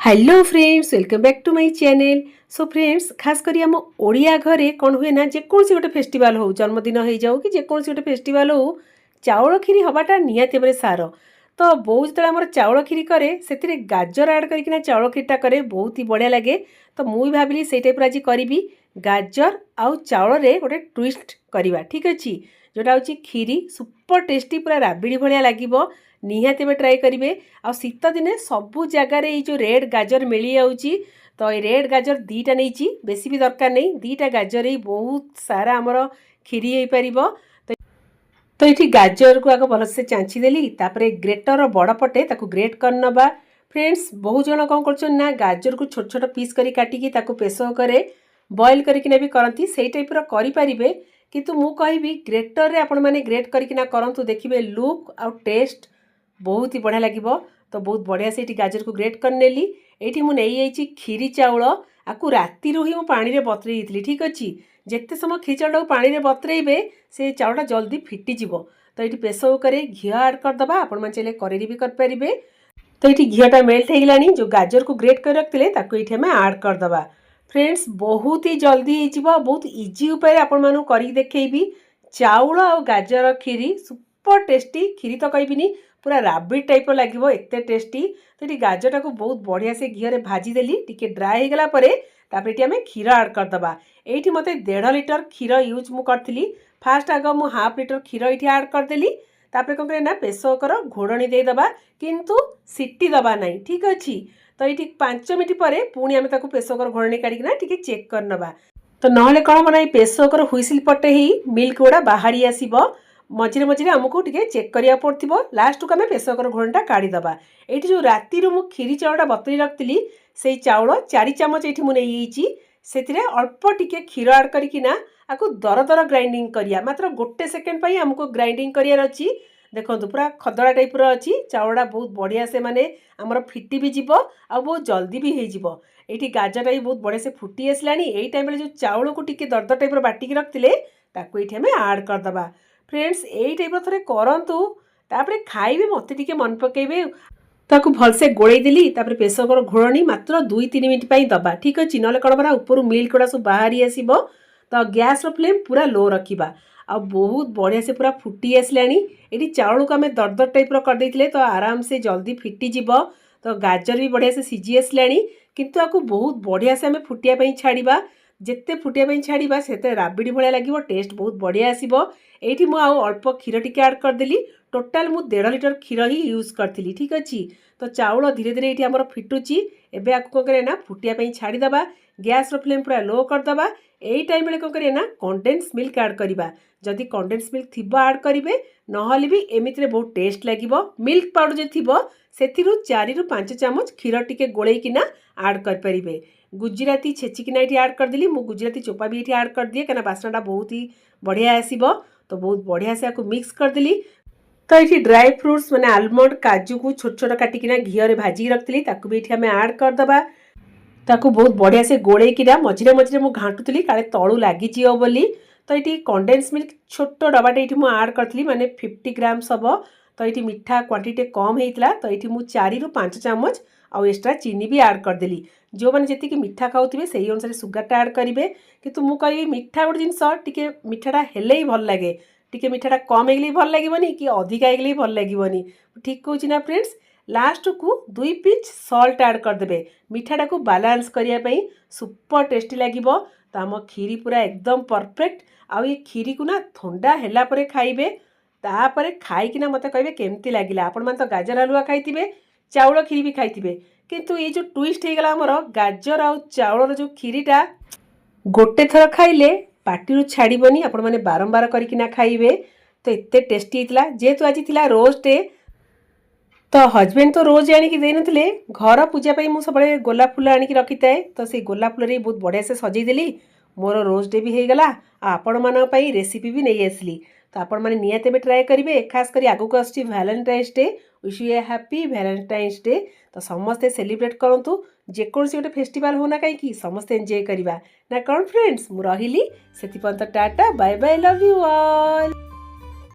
Hello friends, welcome back to my channel. So friends, खास करी आम ओडिया घरे कौन हुए ना जेकोसी गोटे फेस्टिवल हो, जन्मदिन हो जाऊ कि जेकोसी गोटे फेस्टिवल हो, चाउल खीरी हवाटा निहाती भाବରେ सार। तो बोउ जो आम चाउल खीरी करे से गाजर ऐड करके चाउल खीरीटा करे बहुत ही बढ़िया लगे। तो मुझे भाविली से टाइप आज करी गाजर आउ चाउल रे गोटे ट्विस्ट करवा। ठीक अच्छे, जोटा हूँ खीरी सुपर टेस्टी पूरा राबिड़ी भाया लगे। निहाती में ट्राए करेंगे। आ शीत दिने सबू जगार जो रेड गाजर मिल जाऊँगी, तो ये रेड गाजर दीटा नहीं, बेसी भी दरकार नहीं, दीटा गाजर ही बहुत सारा आमर खीरी हो पार। तो ये गाजर को आग भलसे चाँची देली, तापर ग्रेटर बड़ पटे ताकू ग्रेट कर नवा। फ्रेंड्स, बहुत जन कौन करना गाजर को छोट छोट पीस करी काटिकी ताकू प्रेसर करे बॉयल करके भी करती, से टाइप करें। किंतु मु कहबी ग्रेटर रे आपण माने ग्रेट करकिना करंतु, देखिबे लुक आउ टेस्ट बहुत ही बढ़िया लगे। तो बहुत बढ़िया से गाजर को ग्रेट कर नेली। ये मुझे खीरी चाउल आपको राति ही पानी बतरे थी। ठीक अच्छे, जिते समय खीरी चाउल को पानी बतरेबे से चाउलटा जल्दी फिटिज। तो ये प्रेसर कुकर घी आड करदे, आपण मैंने चाहिए करें भी करें। तो ये घीटा मेल्ट हो गलानी, जो गाजर को ग्रेट कर रखते ये आम आड करदे। फ्रेंड्स, बहुत ही जल्दी हो, बहुत इजी उपाय आपण मानू कर देखी। चाउल आ गाजर खीरी सुपर टेस्टी, खीरी तो कहबिनी पूरा राबिड टाइप लगे, एत टेस्टी। तो ये गाजरटा को बहुत बढ़िया से घी में भाजीदेली, टी ड्राए होगा आम क्षीर आड करदे। ये मत 1.5 लिटर क्षीर यूज मुझे फास्ट आग मु हाफ लिटर क्षीर ये आड करदेली। तापर कौन करना प्रेसर कुकर घोड़नी देदबा, किंतु सीटी दबा नहीं। ठीक अच्छे, तो ये 5 मिनट पर पुणी आम प्रेसर कुकर घोड़नी काढ़ना टी चेक करनवा। तो ना कौन बना प्रेसर कुकर हुइसिल पटे ही मिल्क गुड़ा बाहरी आसब। मझे मझे आमको टे चेक करा पड़ो। लास्ट को आम प्रेसर कुकर घोड़नीटा काढ़ीदबा। ये जो राति मु खीरी चाउलटा बतरी रखी से चाउल 4 चामच ये मुझे से अल्प टिके क्षीर आड करना आपको दर दर ग्राइंडिंग करिया, मात्र गोटे सेकेंड आमको ग्राइंडिंग करार अच्छी। देखो पूरा खदड़ा टाइप अच्छी चाउलटा, बहुत बढ़िया से माने आमर फिटी भी जीव आ बहुत जल्दी भी हो। ये गाजरटा भी बहुत बढ़िया से फुटी आसला। यही टाइम जो चाउल को टिके दरदर टाइप बाटिकी रखते ये आम आड करदे। फ्रेंड्स, यही टाइप थे करतु, तापर खाइबे मत टे मन पकेबे। ताकू भलसे गोलेदेली, प्रेसर कुकर घोड़नी मात्र 2-3 मिनट दबा। ठीक अच्छे, ना कौन बना ऊपर मिल्क गुड़ा सब बाहरी आसब। तो गैस फ्लेम पूरा लो रखा। आ बहुत बढ़िया से पूरा फुटी आसला। ये चाउल को आम दरदर टाइप करदे तो आराम से जल्दी फिटिज। तो गाजर भी बढ़िया से सीझी आसला, किंतु आपको बहुत बढ़िया से आम फुटिया छाड़ा। जिते फुटिया छाड़ा से राबिड़ी भाया लगे, टेस्ट बहुत बढ़िया आसब। ये मुझे अल्प क्षीर टी आड करदेली। टोटाल मु 1.5 लिटर क्षीर ही यूज करी। ठीक अच्छे, तो चाउल धीरे धीरे ये आम फिटुची। एबे आपको कौन करना फुटिया छाड़ीदबा, गैस फ्लेम पूरा लो करदबा। यही टाइम कौन करना कंडेन्स मिल्क आड करवा। जदि कंडेन्स मिल्क थी आड करेंगे, ना भी एमती बहुत टेस्ट लगे। मिल्क पाउडर जो थी से 4-5 चामच क्षीर टी गोलैकिना आड करें। गुजराती छेचिकिना ये आड करदेली। मु गुजराती चोपा भी ये आड कर दिए, कहीं बासनाटा बहुत ही बढ़िया आसब। तो बहुत बढ़िया से आपको मिक्स करदेली। तो ये ड्राई फ्रुट्स मैंने आलमंड काजू को छोट छोट काटिकिना घी में भाजी रखी भी ये आम आड करदे। ताकू बहुत बढ़िया से गोलैकिना मझे मझे मुझे घाटुली काले तलू लगिज बोली। तो ये कंडेन्स मिल्क छोट डबाटे ये मुझे आड करी, माने 50 ग्राम्स हम। तो ये मीठा क्वांटिटी कम होता, तो ये मुझे 4-5 चामच आउ एक्स्ट्रा चीनी भी आड करदेली। जो मैंने जी मीठा खाऊे से अनुसार सुगारटा आड करेंगे। कितु मु कह मीठा गोटे जिनस टी मीठाटा हेले ही भल लगे, टी मीठाटा कम होगले भल लगे कि अधिका होगले भल लगे। ठीक कहूँ ना फ्रेंड्स। लास्ट को 2 पिंच सल्ट आड करदे, मीठाटा को बालांस करने सुपर टेस्टी लगे। तो आम खीरी पूरा एकदम परफेक्ट। आउ ये खीरी को ना थंडा है खाइबे, तापर खाइकिना मत कहे केमती लगे। आपण मैंने तो गाजर हलुआ खाइथिबे, चाउल खीरी भी खाइथिबे, किंतु ये जो ट्विस्ट होगा आमर गाजर आउ चाउलर जो खीरीटा गोटे थर खाइले पार्टी छाड़बनी, आपण मैंने बारंबार करकिना खाइबे। तो एत टेस्टी होता। जेहेतु आज थी रोज डे, तो हजबैंड तो रोज आणिक देनथिले, घर पूजा मुझे सब गोलाप फूल आणिक रखी थाए। तो से गोलाप फूल बहुत बढ़िया से सजईदेली। मोर रोज डे भी होगला, आपण मान रेसिपी भी नहीं आसली। तो आपण मैंने निहाती भी ट्राए करेंगे। खास कर आगक आसुची Valentine's day, wish U A happy Valentine's day. तो समस्ते सेलिब्रेट करूँ, जेकोसी गोटे फेस्टिवल होना कहीं समस्ते एंजॉय करवा ना कौन फ्रेंड्स। मु रही से tata bye bye, love you all.